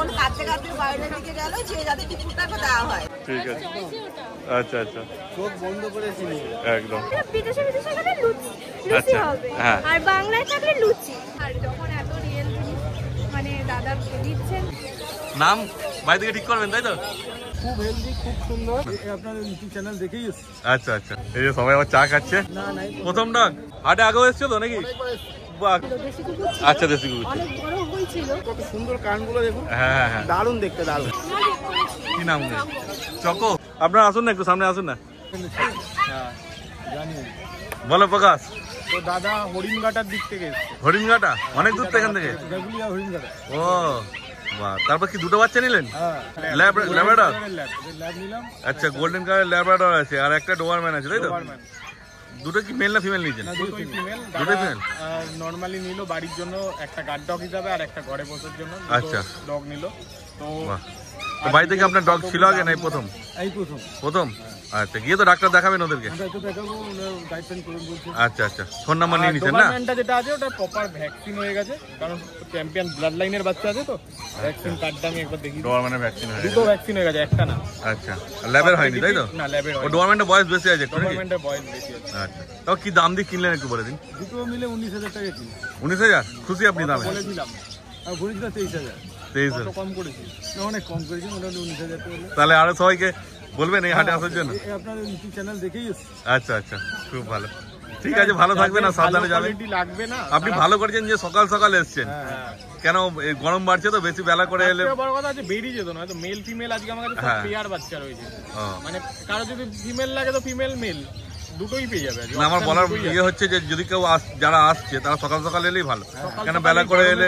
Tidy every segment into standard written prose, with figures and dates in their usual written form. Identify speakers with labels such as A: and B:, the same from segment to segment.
A: এখন কাঁদতে কাঁদতে বাইরে দিকে গেল যে যাতে টিপুটাকে দেওয়া হয়।
B: ঠিক আছে, আচ্ছা আচ্ছা,
C: চোখ বন্ধ করেছি
B: একদম।
D: বিদেশে গেলে লুচি হবে, আর বাংলায় থাকলে লুচি। আর যখন এত রিয়েল মানে দাদা দিচ্ছেন,
B: নাম বাড়ি থেকে ঠিক করবেন তাই তো?
C: খুব হেলদি, খুব সুন্দর। আপনার ইউটিউব চ্যানেল দেখেই এসেছি।
B: আচ্ছা আচ্ছা, এই যে সবাই আবার চা খাচ্ছে।
C: না নাই
B: প্রথম ডাক হাটে আগেও এসছো তো নাকি? আচ্ছা, দেশি কুকুর
D: অনেক বড় হয়েছিল।
C: কত সুন্দর কানগুলো দেখুন।
B: হ্যাঁ হ্যাঁ,
C: দারুণ দেখতে, দারুণ।
B: কি নাম? চকো। আপনারা আসুন না, একটু সামনে আসুন না।
C: হ্যাঁ জানি।
B: বলো প্রকাশ।
C: তো দাদা হরিণঘাটার দিক থেকে এসেছে।
B: হরিণঘাটা অনেক দূর থেকে? এখান থেকে?
C: রেগুলিয়া হরিণঘাটা।
B: ও বাহ, তারপর কি দুটো বাচ্চা নিলেন?
C: হ্যাঁ,
B: ল্যাব্রাডর।
C: ল্যাব নিলাম।
B: আচ্ছা, গোল্ডেন কালার ল্যাব্রাডর আছে আর একটা ডোবারম্যান আছে তাই তো? দুটো কি মেল না ফিমেল নিয়েছেন?
C: দুটোই ফিমেল।
B: দুটোই ফিমেল।
C: নরমালি নিল বাড়ির জন্য, একটা গার্ড ডগ হিসাবে আর একটা ঘরে বসার জন্য।
B: আচ্ছা,
C: ডগ নিল। তো
B: বাড়ি থেকে আপনার ডগ ছিল আগে নাই প্রথম?
C: এই প্রথম।
B: প্রথম? আচ্ছা, গিয়ে তো ডাক্তার দেখাবেন ওদেরকে? আচ্ছা আচ্ছা, ফোন নাম্বার নিয়ে নিছেন না?
C: ডোবারম্যানটা যেটা আছে ওটা প্রপার ভ্যাকসিন হয়ে গেছে, কারণ চ্যাম্পিয়ন ব্লাড লাইনের বাচ্চা আছে তো। ভ্যাকসিন কার্ডটা আমি একবার দেখি।
B: ডোবারম্যানের ভ্যাকসিন হয়ে গেছে?
C: দুটো ভ্যাকসিন হয়ে গেছে, একটা না।
B: আচ্ছা, ল্যাবের হয়নি তাই তো?
C: না, ল্যাবের
B: ও
C: হয়নি।
B: ডোবারম্যানের বয়স বেশি আছে একটু নাকি?
C: ডোবারম্যানের বয়স বেশি আছে।
B: আচ্ছা, তাও কি দাম দিয়ে কিনলেন একটু বলে দিন।
C: দুটো মিলে 19,000 টাকা কিলো।
B: 19,000? খুশি আপনি দামে?
C: বলেছিলাম আর বলেছিলাম 23,000।
B: 23,000
C: কম করেছি, অনেক কম করেছি, মোটামুটি 19,000 টাকা।
B: তাহলে আরো সবাইকে বলবেন এই হাটে আসার জন্য?
C: আপনার ইউটিউব চ্যানেল দেখেই এসেছি।
B: আচ্ছা আচ্ছা, খুব ভালো। ঠিক আছে, ভালো থাকবেন আর সাবধানে যাবেন।
C: লাগবে না।
B: আপনি ভালো করেছেন যে সকাল সকাল এসেছেন, কেন গরম বাড়ছে তো, বেশি বেলা করে এলে
C: বড় কথা আছে বেরিয়ে যেত না। তো মেল ফিমেল আজকে আমার কাছে সব পেয়ার বাচ্চা রয়েছে। মানে কারো যদি ফিমেল লাগে তো ফিমেল মেল দুটোই পেয়ে যাবে।
B: আমার বলার ইয়ে হচ্ছে যে যদি কেউ যারা আসছে তারা সকাল সকাল এলেই ভালো, কেন বেলা করে এলে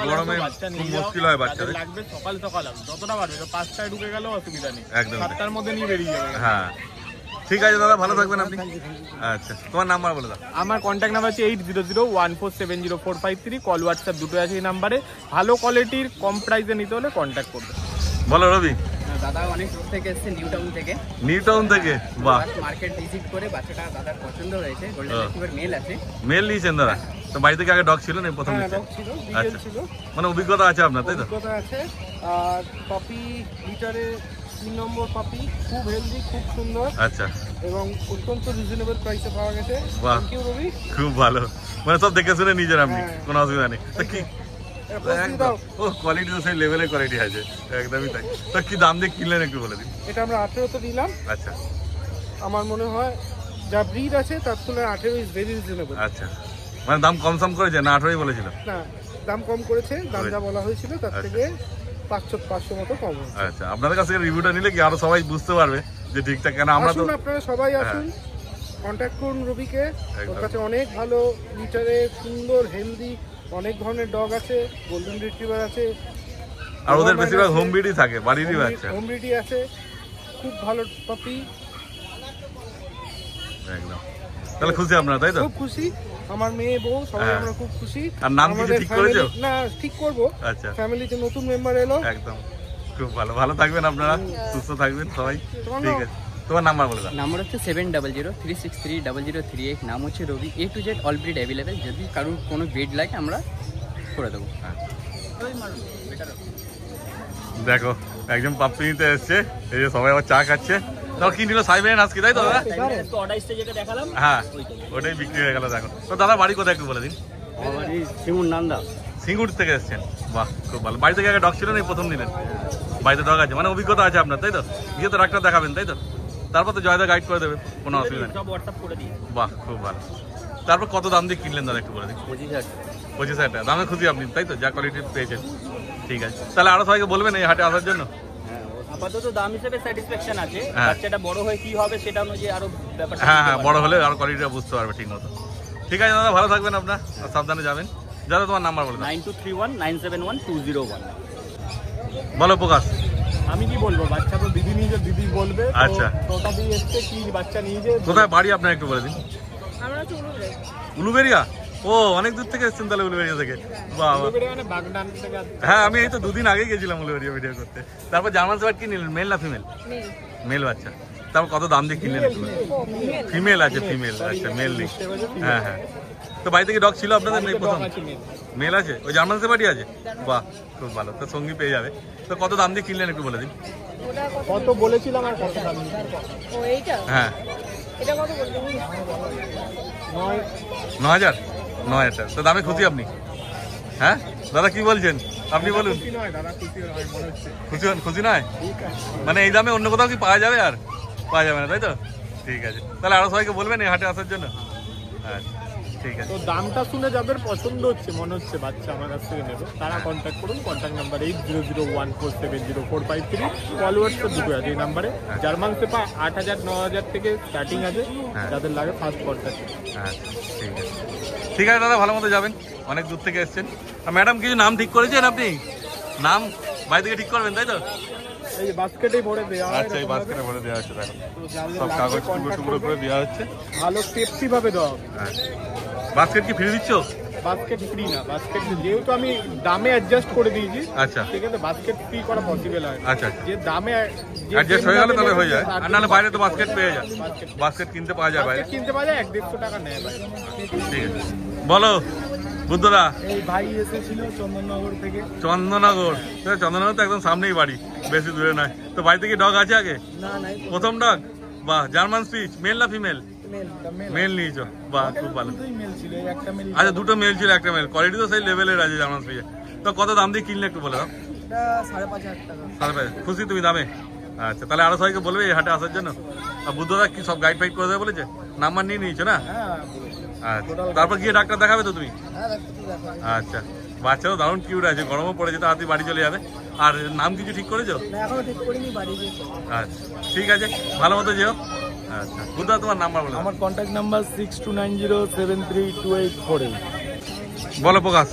B: গরমে খুব মুশকিল হয় বাচ্চাদের।
C: লাগবে সকাল সকাল, যতটা পারবে। 5টায় ঢুকে গেলেও অসুবিধা নেই,
B: একদম
C: 7টার মধ্যে নিয়ে বেরিয়ে যাবে।
B: হ্যাঁ, ঠিক আছে দাদা, ভালো থাকবেন আপনি। আচ্ছা, তোমার নাম্বার বলে দাও।
C: আমার কন্ট্যাক্ট নাম্বার হচ্ছে 8001470453। কল হোয়াটসঅ্যাপ দুটো আছে এই নাম্বারে। ভালো কোয়ালিটির কম প্রাইসে নিতে হলে কন্ট্যাক্ট করবে।
B: বলো রবি।
E: দাদা অনেক দূর থেকে এসেছে, নিউ টাউন থেকে।
B: নিউ টাউন থেকে? বাহ,
E: মার্কেট ভিজিট করে বাচ্চাটা দাদার পছন্দ হয়েছে। গোল্ডেন রিট্রিভার মেল আছে।
B: মেল নিয়েছেন দাদা? তো বাড়ি থেকে আগে ডগ ছিল না প্রথম? আচ্ছা, মানে অভিজ্ঞতা আছে আপনার তাই তো?
C: অভিজ্ঞতা আছে। আর পাপি লিটারে 3 নম্বর পাপি, খুব হেলদি, খুব সুন্দর।
B: আচ্ছা,
C: এবং অত্যন্ত রিজনেবল প্রাইসে পাওয়া গেছে।
B: বাহ,
C: থ্যাংক ইউ রবি।
B: খুব ভালো, মানে সব দেখে শুনে নিজের আপনি, কোনো অসুবিধা নেই। তো কি ও কোয়ালিটি তো সেই লেভেলের কোয়ালিটি আছে, একদমই তাই। তো কি দাম দিয়ে কিনলেন একটু বলে দিন।
C: এটা আমরা 18তে দিলাম।
B: আচ্ছা,
C: আমার মনে হয় যা ব্রিড আছে তার তুলনায় 18 ইজ ভেরি রিজনেবল।
B: আচ্ছা, মানে দাম কম সম করেছে না 18ই বলেছিল?
C: না, দাম কম করেছে, দাম যা বলা হয়েছিল তার থেকে 500 মতো কম হয়েছে।
B: আচ্ছা, আপনাদের কাছে রিভিউটা নিলে কি আরো সবাই বুঝতে পারবে যে ঠিকঠাক, কেন আমরা তো।
C: আপনারা সবাই আসুন, কন্ট্যাক্ট করুন রবিকে। ওর কাছে অনেক ভালো লিটারে সুন্দর হেলদি অনেক ধরনের ডগ আছে, গোল্ডেন রিট্রিভার আছে।
B: আর ওদের বেশিরভাগ হোম ব্রিডই থাকে, বাড়িরই বাচ্চা।
C: হোম ব্রিডই আছে, খুব ভালো পাপি।
B: একদম, তাহলে খুশি আপনারা তাই তো?
C: খুব খুশি, আমার মেয়ে বউ সবাই আমরা খুব খুশি।
B: আর নাম কি ঠিক করেছো?
C: না, ঠিক করব।
B: আচ্ছা,
C: ফ্যামিলিতে নতুন মেম্বার এলো।
B: একদম, খুব ভালো। ভালো থাকবেন আপনারা, সুস্থ থাকবেন সবাই। ঠিক আছে, তোমার নাম্বার বলে দাও।
E: নাম্বার হচ্ছে 7003630038। নাম হচ্ছে রবি। A to Z all breed available. যদি কারোর কোনো ব্রিড লাগে আমরা করে দেবো।
B: দেখো, একজন পাপ্পি নিতে এসছে, এই যে সবাই আবার চা খাচ্ছে। তাও কি নিল? সাইবেন আজকে তাই তো দাদা? হ্যাঁ, ওটাই বিক্রি হয়ে গেল। দেখো তো দাদা, বাড়ি কোথায় একটু বলে দিন।
E: সিঙ্গুর নান্দা।
B: সিঙ্গুর থেকে এসছেন? বাহ, খুব ভালো। বাড়ি থেকে আগে ডগ ছিল না, প্রথম নিলেন? বাড়িতে ডগ আছে, মানে অভিজ্ঞতা আছে আপনার তাই তো? গিয়ে তো ডাক্তার দেখাবেন তাই তো? তারপর তো জয়দা গাইড করে দেবে, কোনো অসুবিধা নেই। বাহ, খুব ভালো। তারপর কত দাম দিয়ে কিনলেন দাদা একটু বলে দিন। 25,000 টাকা দামে খুশি আপনি তাই তো, যা কোয়ালিটি পেয়েছেন? ঠিক আছে, তাহলে আরো সবাইকে বলবেন এই হাটে আসার জন্য।
E: আপাতত দাম হিসেবে স্যাটিসফ্যাকশন আছে। বাচ্চাটা বড় হয়ে কি হবে সেটা অনুযায়ী আরো ব্যাপারটা।
B: হ্যাঁ, বড় হলে আরো কোয়ালিটিটা বুঝতে পারবে ঠিক মতো। ঠিক আছে দাদা, ভালো থাকবেন আপনার, সাবধানে যাবেন। দাদা তোমার নাম্বার বলে দাও।
E: 9231971201।
B: বলো প্রকাশ।
C: আমি কি বলবো, বাচ্চা তো দিদি নিয়ে দিদি বলবে।
B: আচ্ছা,
C: তোটা দিয়ে এসছে কি বাচ্চা নিয়ে যে।
B: কোথায় বাড়ি আপনার একটু বলে দিন।
D: আমরা তো
B: উলুবেড়িয়া? ও, অনেক দূর থেকে এসেছেন তাহলে উলুবেড়িয়া থেকে। বাবা, হ্যাঁ, আমি এই তো 2 দিন আগেই গেছিলাম উলুবেড়িয়া ভিডিও করতে। তারপর জার্মান শেফার্ড কি নিলেন, মেল না ফিমেল? মেল বাচ্চা। তারপর কত দাম দিয়ে কিনলেন? ফিমেল আছে, ফিমেল, আচ্ছা মেল নেই। হ্যাঁ হ্যাঁ, তো বাড়িতে কি ডগ ছিল আপনাদের? নেই, প্রথম মেল আছে। ওই জার্মান শেপার্ডই আছে? বাহ, খুব ভালো, তো সঙ্গী পেয়ে যাবে। তো কত দাম দিয়ে কিনলেন একটু বলে দিন।
C: কত বলেছিলাম আর কত দাম?
B: হ্যাঁ, 9,000। 9,000, তো দামে খুশি আপনি? হ্যাঁ দাদা কি বলছেন, আপনি বলুন। খুশি হন? খুশি নয় মানে এই দামে অন্য কোথাও কি পাওয়া যাবে? আর পাওয়া যাবে না, তাই তো? ঠিক আছে, তাহলে আরো সবাইকে বলবেন এই হাটে আসার জন্য। আচ্ছা ঠিক আছে।
C: তো দামটা শুনে যাদের পছন্দ হচ্ছে, মনে হচ্ছে বাচ্চা আমার কাছ থেকে নেবে, তারা কন্ট্যাক্ট করুন। Contact number 8001470453। কল হোয়াটসঅ্যাপ দুটো আছে এই নাম্বারে। জার্মান শেপা 8,000 9,000 থেকে স্টার্টিং আছে, যাদের লাগে ফার্স্ট কন্ট্যাক্ট।
B: আচ্ছা ঠিক আছে, ঠিক আছে দাদা, ভালো মতো যাবেন, অনেক দূর থেকে এসছেন। আর ম্যাডাম কিছু নাম ঠিক করেছেন আপনি? নাম বাড়ি থেকে ঠিক করবেন, তাই তো?
C: এই বাস্কেটেই ভরে দেওয়া হয়।
B: আচ্ছা, এই বাস্কেটে ভরে দেওয়া হচ্ছে, দেখো সব কাগজ টুকরো করে দেওয়া হচ্ছে,
C: ভালো সেফটি ভাবে দেওয়া হবে।
B: বাস্কেট কি ফ্রি দিচ্ছ?
C: বাস্কেট ফ্রি না, বাস্কেট যেহেতু আমি দামে অ্যাডজাস্ট করে দিয়েছি,
B: আচ্ছা
C: ঠিক আছে, বাস্কেট ফ্রি করা পসিবল হয়।
B: আচ্ছা,
C: যে দামে
B: অ্যাডজাস্ট হয়ে গেলে তাহলে হয়ে যায়, আর নাহলে বাইরে তো বাস্কেট পেয়ে যায়, বাস্কেট কিনতে পাওয়া যায় বাইরে,
C: কিনতে পাওয়া যায় 150 টাকা নেয় ভাই।
B: ঠিক আছে, বলো বুদ্ধদা।
C: এই ভাই এসেছিল চন্দননগর থেকে।
B: চন্দননগর? চন্দননগর তো একদম সামনেই বাড়ি, বেশি দূরে নয়। তো বাড়িতে কি ডগ আছে আগে?
C: না নাই,
B: প্রথম ডগ? বাহ, জার্মান স্পিচ, মেল না ফিমেল? মেল নিয়েছো, বাহ খুব ভালো। আচ্ছা, দুটো মেল ছিল, একটা মেল, কোয়ালিটি তো সেই লেভেলের আছে জার্মান স্পিচে। তো কত দাম দিয়ে কিনলে একটু বলে দাও।
C: 5,500 টাকা।
B: 5,500, খুশি তুমি দামে? আচ্ছা, তাহলে আরো সবাইকে বলবে এই হাটে আসার জন্য। আর বুদ্ধদা কি সব গাইড ফাইড করে দেবে বলেছে? নাম্বার নিয়ে নিয়েছো না? আচ্ছা, তারপর গিয়ে ডাক্তার দেখাবে তো তুমি? আচ্ছা, বাচ্চাও দারুণ কিউট আছে, গরমও পড়েছে, তাড়াতাড়ি বাড়ি চলে যাবে। আর নাম কিছু ঠিক করেছো? আচ্ছা ঠিক আছে, ভালো মতো যেও। আচ্ছা, বুদ্ধদা তোমার নাম্বার বলো।
C: আমার কন্ট্যাক্ট নাম্বার 6290732848।
B: বলো প্রকাশ।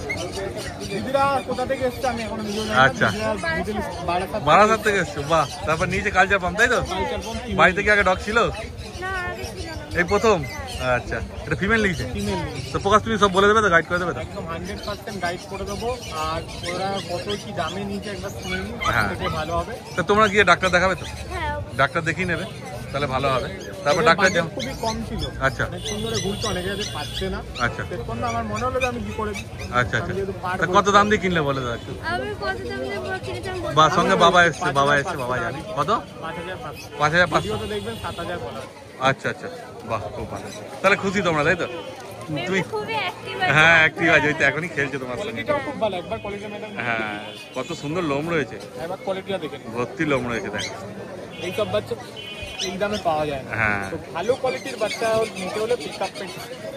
C: দিদিরা কোথা থেকে এসছে আমি এখন নিজেও জানি না।
B: আচ্ছা,
C: বারাসাত
B: থেকে এসছো, বাহ। তারপর নিচে কালচার পাম্প, তাই তো? বাড়িতে কি আগে ডগ ছিল? এই প্রথম? আচ্ছা, এটা ফিমেল নিয়েছে? তো প্রকাশ তুমি সব বলে দেবে তো, গাইড করে দেবে তো?
C: একদম 100% গাইড করে দেবো। আর ওরা কত কি দামে নিচে একবার শুনে নিই, থেকে ভালো হবে।
B: তো তোমরা গিয়ে ডাক্তার দেখাবে তো? ডাক্তার দেখিয়ে নেবে, তাহলে ভালো হবে। তারপর ডাক্তার
C: খুবই কম ছিল,
B: আচ্ছা,
C: অনেক সুন্দর ঘুরতে, অনেকে আছে পাচ্ছে না।
B: আচ্ছা,
C: আমার মনে হলো যে আমি কি করে।
B: আচ্ছা আচ্ছা, কত দাম দিয়ে কিনলে বলে দাও একটু। বা সঙ্গে বাবা এসছে, বাবা জানি। কত? 5,500
C: দেখবেন 7,000 বলা।
B: আচ্ছা আচ্ছা, বাহ খুব ভালো, তাহলে খুশি তোমরা, তাই তো? তুমি
D: খুবই অ্যাক্টিভ।
B: হ্যাঁ অ্যাক্টিভ আছে, ওই তো এখনই খেলছে তোমার সঙ্গে।
C: খুব ভালো, একবার কোয়ালিটি ম্যাডাম।
B: হ্যাঁ, কত সুন্দর লোম রয়েছে,
C: একবার কোয়ালিটিটা দেখেন,
B: ভর্তি লোম রয়েছে, দেখো
C: এই সব বাচ্চা এই দামে পাওয়া যায় না।
B: হ্যাঁ,
C: তো ভালো কোয়ালিটির বাচ্চা নিতে হলে পিকআপ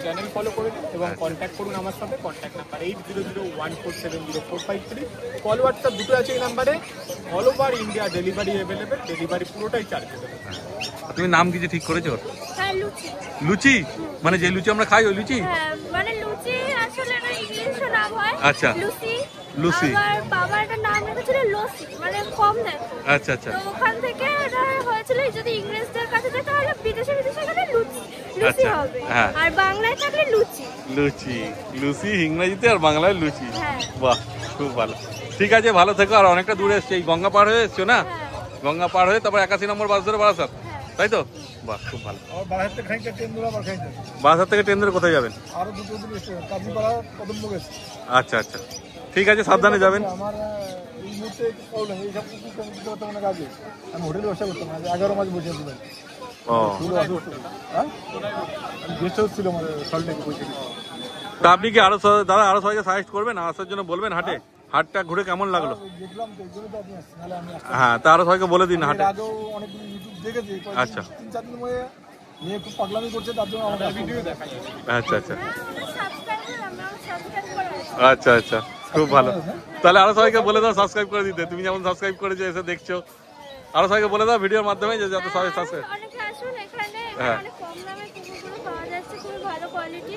C: চ্যানেল ফলো করুন এবং কন্ট্যাক্ট করুন আমার সাথে। Contact number 8001470453। কল হোয়াটসঅ্যাপ দুটো আছে এই নাম্বারে। All over India delivery available, delivery পুরোটাই চার্জেবল।
B: তুমি নাম কিছু ঠিক করেছো?
D: হ্যাঁ, লুচি।
B: লুচি মানে যে লুচি আমরা খাই ওই লুচি?
D: হ্যাঁ, মানে লুচি আসলে না, ইংলিশ নাম হয়।
B: আচ্ছা,
D: লুচি।
B: লুচি।
D: আমার বাবা একটা নাম রেখেছিল লসি, মানে কম দেয়।
B: আচ্ছা আচ্ছা,
D: তো ওখান থেকে এটা হয়েছিল যদি ইংরেজদের কাছে যেতে হলে বিদেশে গেলে লুচি
B: আচ্ছা,
D: হবে।
B: হ্যাঁ।
D: আর বাংলায় থাকলে লুচি।
B: লুচি ইংরেজিতে, আর বাংলায় লুচি।
D: হ্যাঁ।
B: বাহ খুব ভালো, ঠিক আছে, ভালো থেকো। আর অনেকটা দূরে এসছে, এই গঙ্গা পার হয়ে এসছো না?
D: হ্যাঁ।
B: গঙ্গা পার হয়ে তারপর 81 নম্বর বাস ধরে বারাসাত, তাই তো? বাহ খুব ভালো। বারাসাত থেকে ট্রেন ধরে কোথায় যাবেন? আচ্ছা আচ্ছা, ঠিক আছে, সাবধানে যাবেন।
C: আমার এই মুহূর্তে আমি হোটেলে ব্যবসা করতাম, 11 মাস বসে ছিলাম।
B: ও,
C: গেস্ট হাউস ছিল আমাদের সল্টলেকে বসে।
B: তা আপনি কি আরো দাদা আরো সবাইকে সাজেস্ট করবেন আসার জন্য? বলবেন হাটে, হাটটা ঘুরে কেমন লাগলো?
C: দেখলাম তো, এই জন্য তো আপনি আসছেন, নাহলে আমি আসতাম।
B: হ্যাঁ, তা আরো সবাইকে বলে দিন হাটে।
C: আগেও অনেকগুলো ইউটিউব দেখেছি,
B: আচ্ছা,
C: 3-4 দিন মধ্যে নিয়ে খুব পাগলামি করছে, তার জন্য আমাদের ভিডিও দেখা যায়।
B: আচ্ছা আচ্ছা,
D: সাবস্ক্রাইব করা আছে।
B: আচ্ছা আচ্ছা, খুব ভালো। তাহলে আরো সবাইকে বলে দাও সাবস্ক্রাইব করে দিতে, তুমি যেমন সাবস্ক্রাইব করেছো এসে দেখছো, আরো সবাইকে বলে দাও ভিডিওর মাধ্যমে যে যাতে সবাই সাবস্ক্রাইব।
D: অনেকে আসুন, এখানে
B: হ্যাঁ,
D: অনেক কম দামে কুকুরগুলো পাওয়া যাচ্ছে, খুব ভালো কোয়ালিটি।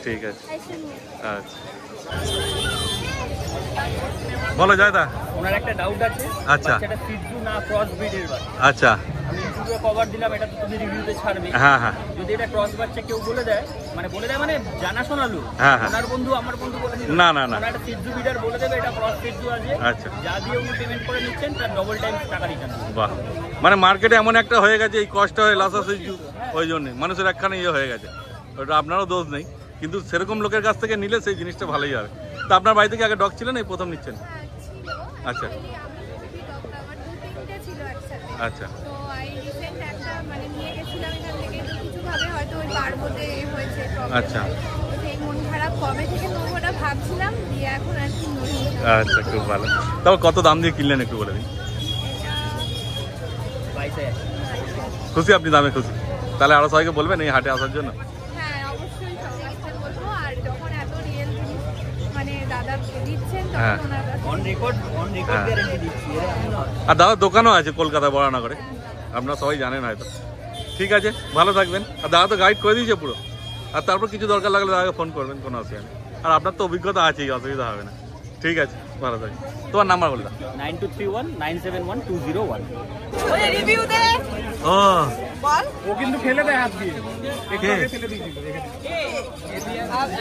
B: ঠিক আছে,
D: আসুন।
B: আচ্ছা, বলো জয়দা।
E: ওনার একটা ডাউট আছে,
B: আচ্ছা,
E: বাচ্চাটা সিজু না ক্রস ব্রিডের বাচ্চা।
B: আচ্ছা,
E: আমি ইউটিউবে কভার দিলাম, এটা তো তুমি রিভিউতে ছাড়বে।
B: হ্যাঁ হ্যাঁ।
E: যদি এটা ক্রস বাচ্চা কেউ বলে দেয় মানে জানাশোনা লোক,
B: হ্যাঁ হ্যাঁ,
E: ওনার বন্ধু আমার বন্ধু বলে দিল
B: না না না,
E: একটা সিদ্ধু বিডার বলে দেবে এটা ক্রস সিদ্ধু আছে,
B: আচ্ছা,
E: যা দিয়ে উনি পেমেন্ট করে নিচ্ছেন তার ডবল টাইম টাকা রিটার্ন।
B: বাহ, মানে মার্কেটে এমন একটা হয়ে গেছে এই কষ্ট হয়ে লাসা সিজু, ওই জন্যে মানুষের একখানে ইয়ে হয়ে গেছে। ওটা আপনারও দোষ নেই, কিন্তু সেরকম লোকের কাছ থেকে নিলে সেই জিনিসটা ভালোই হবে। তো আপনার বাড়ি থেকে আগে ডগ ছিলেন, এই প্রথম নিচ্ছেন? আচ্ছা আচ্ছা,
D: তো এই রিসেন্ট একটা মানে নিয়ে গেছিলাম এখান থেকে, তো কিছুভাবে হয়তো ওই বারবোতে হয়েছে প্রবলেম।
B: আচ্ছা,
D: তো সেই মন খারাপ কবে থেকে নোংরাটা ভাবছিলাম, দিয়ে এখন আর কি নই।
B: আচ্ছা, খুব ভালো। তারপর কত দাম দিয়ে কিনলেন একটু বলে দিন। খুশি আপনি? দামে খুশি? তাহলে আরো সবাইকে বলবেন এই হাটে আসার জন্য।
D: হ্যাঁ অবশ্যই সবাইকে বলবো, আর যখন এত রিয়েল জিনিস মানে দাদা দিচ্ছেন
B: হ্যাঁ,
D: তখন ওনার কাছে
E: অন রেকর্ড গ্যারান্টি দিচ্ছি।
B: আর দাদার দোকানও আছে কলকাতা বরানগরে, আপনারা সবাই জানেন হয়তো। ঠিক আছে, ভালো থাকবেন। আর দাদা তো গাইড করে দিয়েছে পুরো, আর তারপর কিছু দরকার লাগলে দাদাকে ফোন করবেন, কোনো অসুবিধা নেই। আর আপনার তো অভিজ্ঞতা আছেই, অসুবিধা হবে না। ঠিক আছে, ভালো থাকবেন। তোমার নাম্বার বলে দাও।
E: 9231971201।
A: ওই রিভিউ দে
B: ও
A: বল।
C: ও কিন্তু ফেলে দেয় হাত দিয়ে, একটু
B: কে?
C: আগে ফেলে দিয়েছিল।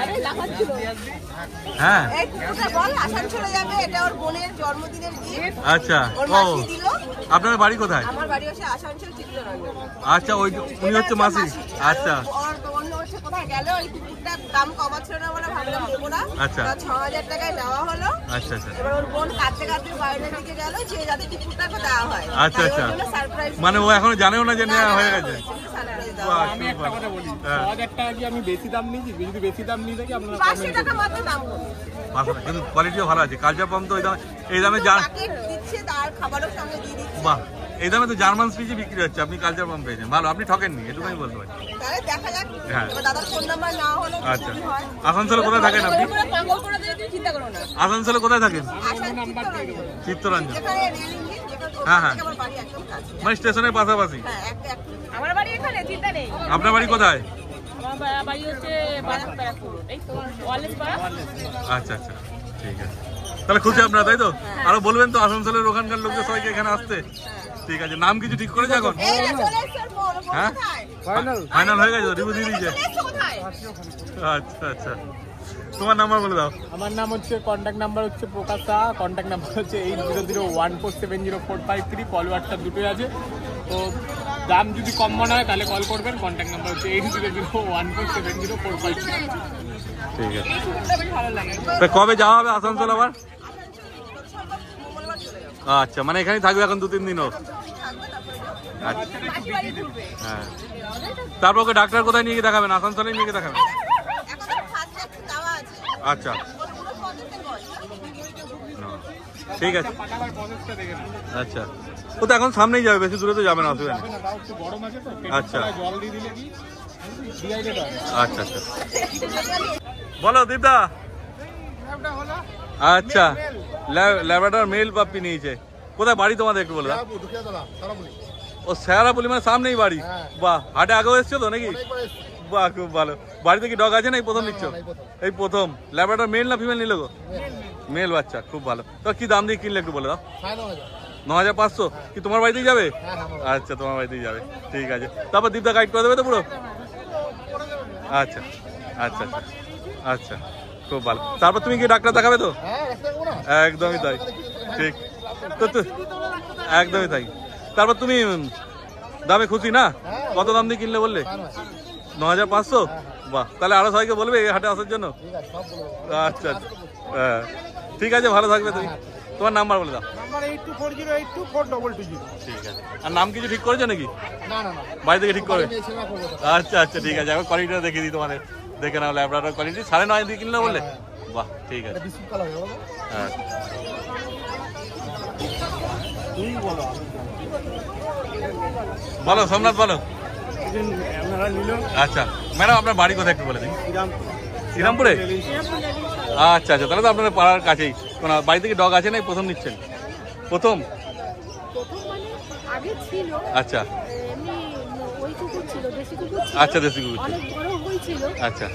A: আরে লাগাচ্ছিল।
B: হ্যাঁ,
A: এই কুকুরটা বল আসানসোলে যাবে, এটা ওর বোনের জন্মদিনের গিফট।
B: আচ্ছা।
A: ওর
B: ও,
A: মাসি দিল।
B: আপনার বাড়ি কোথায়?
A: আমার বাড়ি হচ্ছে আসানসোল চিত্তরঞ্জন।
B: আচ্ছা, ওই উনি হচ্ছে মাসি। আচ্ছা
A: ওর অন্য হচ্ছে কোথায় গেল, ওই কুকুরটার দাম কমাচ্ছিল না বলে ভাবলাম নেবো না।
B: আচ্ছা।
A: ৬,০০০ টাকায় নেওয়া হলো।
B: আচ্ছা আচ্ছা,
A: এবার ওর বোন কাঁদতে কাঁদতে বাইরের দিকে গেল, যে যাতে কুকুরটাকে দেওয়া হয়।
B: আচ্ছা আচ্ছা,
A: সারপ্রাইজ
B: মানে ও এখনো জানেও না যে নেওয়া হয়ে গেছে।
A: সারপ্রাইজ
B: বাহ,
C: আমি
B: খুব
C: একটা
B: ভালো।
C: কথা বলি,
B: হ্যাঁ।
C: ৬,০০০ টাকা কি আমি বেশি দাম নিয়েছি? যদি বেশি দাম নিয়ে থাকি আপনারা
A: ৫০০ টাকা মাত্র দাম কম।
B: মাথা- কিন্তু কোয়ালিটিও ভালো আছে। কালচার পাম্প তো এই দামে
A: প্যাকেট দিচ্ছে, তার খাবারের সঙ্গে দিয়ে দিচ্ছে।
B: বাহ, এই দামে তো জার্মান স্পিচে বিক্রি হচ্ছে, আপনি কালচার পাম্প পেয়েছেন। ভালো, আপনি ঠকেননি, এটুকুই বলতে পারি।
A: তাহলে দেখা যাক।
B: হ্যাঁ।
A: এবার দাদার ফোন নাম্বার না হলে
B: আচ্ছা,
A: কি হয়।
B: আসানসোলে কোথায় থাকেন আপনি?
A: পাগল করে দিয়ে তুমি চিন্তা করো না।
B: আসানসোলে কোথায় থাকেন?
A: চিত্তরঞ্জন।
B: চিত্তরঞ্জন।
A: যেখানে রেল ইঞ্জিন, যেখানে
B: হ্যাঁ, হ্যাঁ।
A: আমার বাড়ি একদম কাছে।
B: মানে স্টেশনের পাশাপাশি।
A: হ্যাঁ, আমার বাড়ি এখানে, চিন্তা নেই।
B: আপনার বাড়ি কোথায়?
A: আমার বাড়ি হচ্ছে ব্যারাকপুর। এই তো ওয়ালেস পাড়া।
B: আচ্ছা আচ্ছা, ঠিক আছে। তাহলে খুশি আপনারা, তাই তো? আরো বলবেন তো আসানসোলের ওখানকার লোকদের সবাইকে এখানে আসতে। ঠিক আছে, নাম কিছু ঠিক করেছে এখন?
A: এই রে, চলে এসছে ওর বোন, ওর বোন
B: হ্যাঁ?
A: কোথায়?
C: ফাইনাল।
B: ফাইনাল হয়ে গেছে, রিভিউ দিয়ে দিয়েছে।
A: চলে এসছে কোথায়?
B: আচ্ছা আচ্ছা, তোমার নাম্বার বলে দাও।
C: আমার নাম হচ্ছে, কন্ট্যাক্ট নাম্বার হচ্ছে প্রকাশ সাহা, কন্ট্যাক্ট নাম্বার হচ্ছে 8001470453, কল হোয়াটসঅ্যাপ দুটোই আছে। তো দাম যদি কম মনে হয় তাহলে কল করবেন, কন্ট্যাক্ট নাম্বার হচ্ছে 8001470453।
B: ঠিক আছে,
A: এই কুকুরটা বেশ ভালো লাগে।
B: তা কবে যাওয়া হবে আসানসোল আবার?
A: মঙ্গলবার চলে যাবো।
B: আচ্ছা, মানে এখানেই থাকবে এখন 2-3 দিনও?
A: থাকবে, তারপরে যাবো।
B: আচ্ছা,
A: মাসি বাড়ি ঘুরবে।
B: হ্যাঁ। তারপর ওকে ডাক্তার কোথায় নিয়ে গিয়ে দেখাবেন? আসানসোলে নিয়ে গিয়ে দেখাবেন?
A: এখন তো ফার্স্ট একটু যাওয়া আছে।
B: আচ্ছা,
A: ওর পুরো পদ্ধতি বল।
B: ঠিক আছে।
C: পাঠাবার প্রসেসটা দেখে নাও।
B: আচ্ছা, ও তো এখন সামনেই যাবে, বেশি দূরে তো যাবে না, অসুবিধা নেই।
C: যাবে না, তাও একটু গরম আছে তো,
B: আচ্ছা।
C: পেটের তলায় জল দিয়ে দিলে কি ডিহাইড্রেট হয়।
B: আচ্ছা আচ্ছা, বলো দীপদা। আচ্ছা, ল্যাব্রাডর মেল পাপ্পি নিয়েছে। কোথায় বাড়ি তোমাদের একটু বলে দাও। ও শেয়ারাপুলি, মানে সামনেই বাড়ি। বাহ, হাটে আগেও এসছো তো নাকি? বাহ, খুব ভালো। বাড়িতে কি ডগ আছে না এই প্রথম নিচ্ছ? এই প্রথম। ল্যাব্রাডর মেল না ফিমেল নিল গো? মেল বাচ্চা, খুব ভালো। তো কি দাম দিয়ে কিনলে একটু বলে দাও। ৯,৫০০। কি তোমার বাড়িতেই যাবে? আচ্ছা, তোমার বাড়িতেই যাবে, ঠিক আছে। তারপর দীপদা গাইড করে দেবে তো পুরো? আচ্ছা আচ্ছা আচ্ছা আচ্ছা, খুব ভালো। তারপর তুমি কি ডাক্তার দেখাবে তো? একদমই তাই, ঠিক তো, একদমই তাই। তারপর তুমি দামে খুশি না? কত দাম দিয়ে কিনলে বললে? ৯,৫০০। বাহ, তাহলে আরো সবাইকে বলবে এই হাটে আসার জন্য? আচ্ছা আচ্ছা, হ্যাঁ, ঠিক আছে, ভালো থাকবে তুমি। তোমার নাম্বার বলে দাও।
C: নাম্বার 8240824220।
B: ঠিক আছে। আর নাম কিছু ঠিক করেছো নাকি?
C: না না না,
B: বাড়ি থেকে ঠিক করবে?
C: নিয়ে ছেলে করবো।
B: আচ্ছা আচ্ছা, ঠিক আছে। আমি কোয়ালিটিটা দেখিয়ে দিই তোমাদের, দেখে নাও। ল্যাব্রাডর কোয়ালিটি 9.5 দিয়ে কিনলে বললে? বাহ, ঠিক আছে।
C: বিস্কুট কালার হবে।
B: হ্যাঁ,
C: তুই বলো।
B: বলো সোমনাথ, বলো।
C: আপনারা নিল
B: আচ্ছা ম্যাডাম, আপনার বাড়ি কোথায় একটু বলে দিন। শ্রীরামপুরে? আচ্ছা আচ্ছা, তাহলে তো আপনার পাড়ার কাছেই। কোন বাড়ি থেকে ডগ আছে না প্রথম নিচ্ছেন? প্রথম?
D: প্রথম মানে আগে ছিল
B: আচ্ছা
D: এমনি ওই কুকুর ছিল, দেশি কুকুর ছিল।
B: আচ্ছা, দেশি কুকুর ছিল।
D: অনেক বড় হয়েছে ভালোই ছিল।
B: আচ্ছা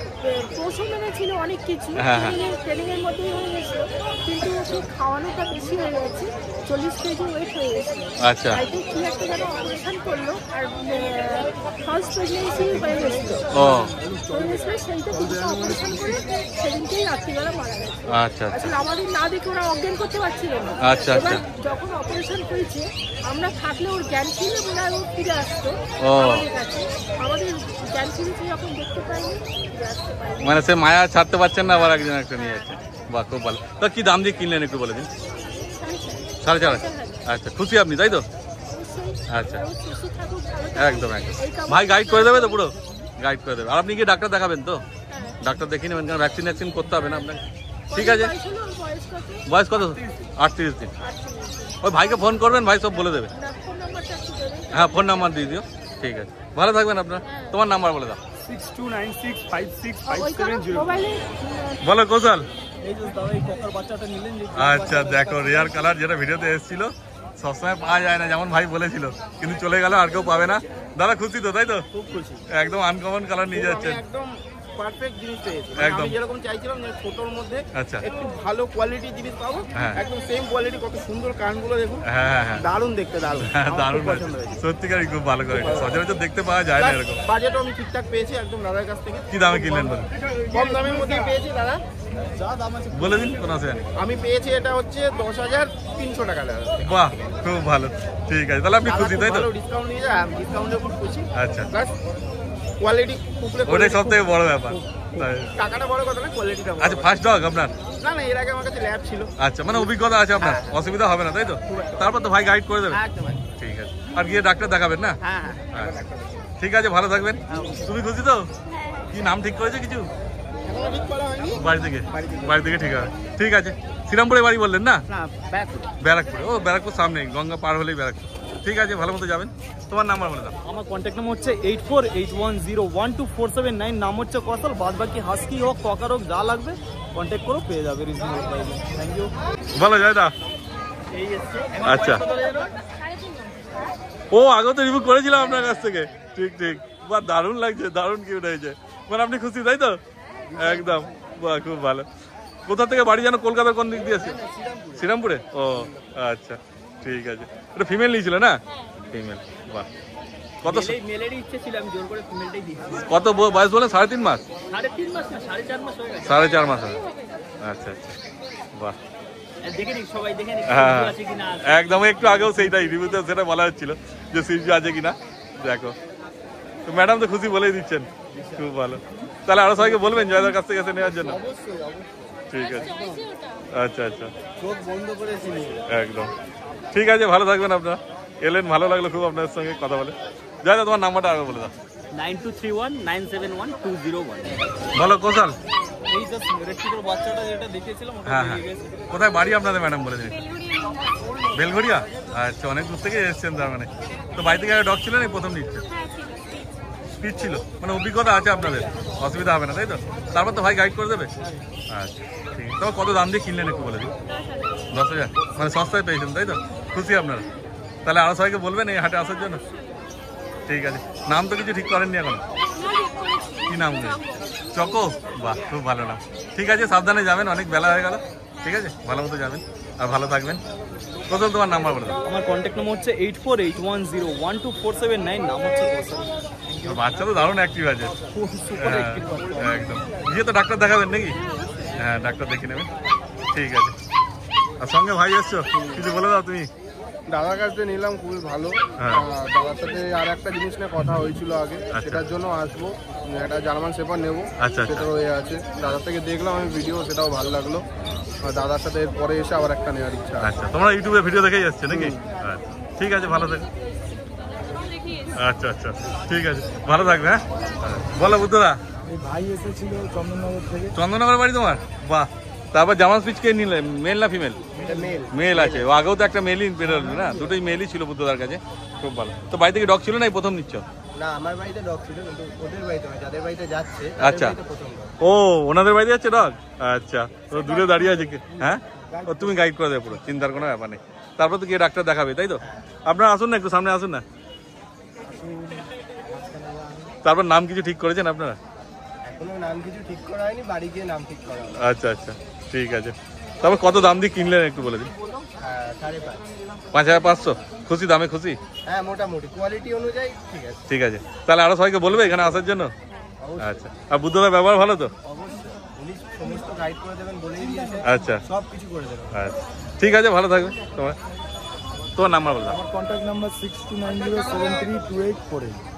D: প্রশমনে ছিল অনেক কিছু, ট্রেনিং এর মধ্যেই হয়ে গেছিল, কিন্তু ওকে খাওয়ানোটা বেশি হয়ে গেছে, 40 কেজি ওয়েট হয়ে গেছিল।
B: আচ্ছা
D: আই থিঙ্ক কি একটা যেন অপারেশন করলো, আর ফার্স্ট প্রেগনেন্সি হয়ে গেছিল। সেইটা কিছুটা অপারেশন করে সেদিনকেই রাত্রিবেলা মারা গেছে।
B: আচ্ছা
D: আসলে আমাদের না দেখে ওরা অজ্ঞান করতে পারছিল না।
B: আচ্ছা আচ্ছা।
D: যখন অপারেশন করেছে আমরা থাকলে ওর জ্ঞান ছিল, ওরা ও ফিরে আসতো আমাদের কাছে। আমাদের জ্ঞান ফিরেছে যখন দেখতে পাইনি, ফিরে আসতে পারিনি।
B: মানে সে মায়া ছাড়তে পারছেন না, আবার একজন একটা নিয়ে যাচ্ছে। বাহ খুব ভালো। তো কি দাম দিয়ে কিনলেন একটু বলে দিন। 4.5। আচ্ছা খুশি আপনি তাই তো? আচ্ছা একদম একদম। ভাই গাইড করে দেবে তো, পুরো গাইড করে দেবে। আর আপনি কি ডাক্তার দেখাবেন তো? ডাক্তার দেখিয়ে নেবেন, কারণ ভ্যাকসিন করতে হবে না আপনাকে। ঠিক আছে। বয়স কত? 38 দিন। ওই ভাইকে ফোন করবেন, ভাই সব বলে দেবে। হ্যাঁ ফোন নাম্বার দিয়ে দিও। ঠিক আছে, ভালো থাকবেন আপনার। তোমার নাম্বার বলে দাও।
E: 62965657
B: বলো কৌশল।
E: এই যে দাদা এই কোকার বাচ্চাটা নিলেন যে।
B: আচ্ছা দেখো রেয়ার কালার, যেটা ভিডিওতে এসেছিল, সবসময় পাওয়া যায় না, যেমন ভাই বলেছিল, কিন্তু চলে গেল, আর কেউ পাবে না। দাদা খুশি তো তাই তো?
E: খুব খুশি।
B: একদম আনকমন কালার নিয়ে যাচ্ছেন।
C: একদম পারফেক্ট জিনিস পেয়েছি।
B: একদম।
C: আমি যেরকম চাইছিলাম যে ছোটর মধ্যে
B: আচ্ছা
C: একটু ভালো কোয়ালিটির জিনিস পাবো,
B: হ্যাঁ।
C: একদম সেম কোয়ালিটি। কত সুন্দর কানগুলো দেখুন,
B: হ্যাঁ হ্যাঁ হ্যাঁ
C: দারুণ দেখতে, দারুণ।
B: হ্যাঁ
C: আমার
B: দারুণ
C: খুব পছন্দ হয়েছে।
B: সত্যিকারই খুব ভালো করে, সচরাচর দেখতে পাওয়া যায় না এরকম।
C: বাজেটও আমি ঠিকঠাক পেয়েছি একদম দাদার কাছ থেকে।
B: কি দামে কিনলেন বলুন?
C: কম দামের মধ্যে পেয়েছি দাদা।
E: যা দাম আছে
B: বলে দিন, কোনো অসুবিধা নেই।
C: আমি পেয়েছি এটা হচ্ছে 10,300 টাকা দাদা।
B: বাহ খুব ভালো। ঠিক আছে, তাহলে আপনি খুশি তাই তো?
C: ভালো ডিসকাউন্ট নিয়ে যায়, আমি ডিসকাউন্টে খুব খুশি।
B: আচ্ছা
C: প্লাস কোয়ালিটি উপরে,
B: ওটাই সব থেকে বড় ব্যাপার। তাই।
C: টাকাটা বড় কথা না, কোয়ালিটিটা বড়।
B: আচ্ছা ফার্স্ট ডগ আপনার?
C: না না, এর আগে আমার কাছে ল্যাব ছিল।
B: আচ্ছা মানে অভিজ্ঞতা আছে আপনার, অসুবিধা হবে না তাই তো? তারপর তো ভাই গাইড করে দেবে।
C: একদম একদম।
B: ঠিক আছে, আর গিয়ে ডাক্তার দেখাবেন না?
C: হ্যাঁ হ্যাঁ।
B: আচ্ছা ঠিক আছে, ভালো থাকবেন। তুমি খুশি তো? কি নাম ঠিক করেছে কিছু?
C: এখনো ঠিক করা হয়নি।
B: বাড়ি থেকে? বাড়ি থেকে ঠিক আছে। ঠিক আছে, শ্রীরামপুরে বাড়ি বললেন না?
C: না, ব্যাক।
B: ব্যারাকপুরে। ও ব্যারাকপুর সামনে, গঙ্গা পার হলেই ব্যারাকপুর। ঠিক আছে, ভালো মতো যাবেন। তোমার নাম্বার বলে দাও।
E: আমার কন্ট্যাক্ট নাম্বার হচ্ছে 8481012479। নাম হচ্ছে কৌশল। বাদ বাকি হাস্কি হোক, ককার হোক, যা লাগবে কন্ট্যাক্ট করো, পেয়ে যাবে রিজনেবল প্রাইসে। Thank you.
B: বলো জয়দা।
E: এই এসছে।
B: আচ্ছা ও আগে তো রিভিউ করেছিলাম আপনার কাছ থেকে। ঠিক ঠিক, বাহ দারুণ লাগছে, দারুণ কিউট হয়েছে। মানে আপনি খুশি তাই তো? একদম, বাহ খুব ভালো। কোথা থেকে বাড়ি জানো? কলকাতার কোন দিক দিয়ে আছে? শ্রীরামপুরে। ও আচ্ছা ঠিক আছে। এটা ফিমেল নিয়েছিল না? ফিমেল। বাহ কত
E: মেলেরই ইচ্ছে ছিল, আমি জোর করে ফিমেলটাই দিয়েছি।
B: কত বয়স বলে? 3.5 মাস?
E: 3.5 মাস না, 4.5 মাস হয়ে গেছে।
B: 4.5 মাস হবে। আচ্ছা আচ্ছা বাহ।
E: দেখে নিক সবাই, দেখে নিক
B: হ্যাঁ
E: আছে কিনা।
B: একদম, একটু আগেও সেইটাই রিভিউতে সেটা বলা হচ্ছিল যে সিজু আছে কিনা। দেখো তো ম্যাডাম তো খুশি বলেই দিচ্ছেন, খুব ভালো। তাহলে আরো সবাইকে বলবেন জয়দার কাছ থেকে এসে নেওয়ার জন্য। ঠিক আছে, আচ্ছা আচ্ছা একদম ঠিক আছে, ভালো থাকবেন আপনারা। এলেন, ভালো লাগলো খুব আপনার সঙ্গে কথা বলে। জয়দা তোমার নাম্বারটা আগে বলে দাও।
E: 9231971201।
B: ভালো কৌশল।
E: এই জাস্ট রেক্টিকোর বাচ্চাটা যেটা দেখেছিলাম ওটা
B: হ্যাঁ
E: নিয়ে
B: হ্যাঁ,
E: গেছে।
B: কোথায় বাড়ি আপনাদের ম্যাডাম বলে দিন? বেলঘড়িয়া। আচ্ছা, অনেক দূর থেকে এসেছেন তার মানে। তো বাড়ি থেকে ডগ ছিল না প্রথম নিচ্ছে? স্পিড ছিল, মানে অভিজ্ঞতা আছে আপনাদের, অসুবিধা হবে না তাই তো? তারপর তো ভাই গাইড করে দেবে। আচ্ছা ঠিক আছে, তবে কত দাম দিয়ে কিনলেন একটু বলে দিন। 10,000, মানে সস্তায় পেয়েছেন তাই তো? খুশি আপনারা? তাহলে আরো সবাইকে বলবেন এই হাটে আসার জন্য। ঠিক আছে, নাম তো কিছু ঠিক করেননি এখন? কি নাম? চকো। বাহ খুব ভালো নাম। ঠিক আছে, সাবধানে যাবেন, অনেক বেলা হয়ে গেল। ঠিক আছে, ভালো মতো যাবেন আর ভালো থাকবেন। কত তোমার নাম্বার বলে দাও।
E: আমার কন্ট্যাক্ট নাম্বার হচ্ছে 8481012479। নাম হচ্ছে কৌশল।
B: বাচ্চা তো দারুণ অ্যাক্টিভ আছে। একদম। গিয়ে তো ডাক্তার দেখাবেন নাকি? হ্যাঁ, ডাক্তার দেখিয়ে নেবেন। ঠিক আছে, আর সঙ্গে ভাই এসছো, কিছু বলে দাও তুমি।
C: দাদার কাছ থেকে নিলাম, খুবই ভালো। দাদার সাথে আর একটা জিনিস নিয়ে কথা হয়েছিল আগে, সেটার জন্য আসবো। একটা জার্মান শেফার্ড নেবো, সেটা হয়ে আছে। দাদার থেকে দেখলাম আমি ভিডিও, সেটাও ভালো লাগলো। আর দাদার সাথে পরে এসে আবার একটা নেওয়ার ইচ্ছা।
B: আচ্ছা, তোমরা ইউটিউবে ভিডিও দেখেই আসছে নাকি? ঠিক আছে, ভালো থাকবে। আচ্ছা আচ্ছা ঠিক আছে, ভালো থাকবে। হ্যাঁ বলো বুদ্ধদা।
C: ভাই এসেছিল চন্দননগর থেকে।
B: চন্দননগর বাড়ি তোমার? বাহ। তারপর জার্মান স্পিচ কে নিলে? মেল না ফিমেল? মেল আছে। আগেও তো একটা মেলই বেরোলো না? দুটোই মেলই ছিল বুদ্ধদার কাছে। খুব ভালো। তো বাড়ি থেকে ডগ ছিল না, প্রথম নিচ্ছ?
F: না, আমার বাড়িতে ডগ ছিল, কিন্তু ওদের বাড়িতে নয়, যাদের বাড়িতে যাচ্ছে।
B: আচ্ছা, ও ওনাদের বাড়িতে যাচ্ছে ডগ। আচ্ছা, তো দূরে দাঁড়িয়ে আছে। হ্যাঁ, ও তুমি গাইড করে দেবে পুরো, চিন্তার কোনো ব্যাপার নেই। তারপর তো গিয়ে ডাক্তার দেখাবে তাই তো? আপনারা আসুন না, একটু সামনে আসুন না। তারপর নাম কিছু ঠিক করেছেন আপনারা?
F: কোনো নাম কিছু ঠিক করা হয়নি, বাড়ি গিয়ে নাম ঠিক করা হবে।
B: আচ্ছা আচ্ছা, ঠিক আছে। তারপর কত দাম দিয়ে কিনলেন একটু বলে দিন।
F: 5,500।
B: 5,500? খুশি, দামে খুশি?
F: হ্যাঁ মোটামুটি কোয়ালিটি অনুযায়ী ঠিক আছে।
B: ঠিক আছে, তাহলে আরো সবাইকে বলবে এখানে আসার জন্য। আচ্ছা, আর বুদ্ধদার ব্যবহার ভালো তো?
F: অবশ্যই, উনি সমস্ত গাইড করে দেবেন, বলেই দিয়েছে।
B: আচ্ছা,
F: সব কিছু করে দেবেন।
B: আচ্ছা ঠিক আছে, ভালো থাকবে। তোমার নাম্বার বললাম।
G: আমার কন্ট্যাক্ট নাম্বার 6290732848।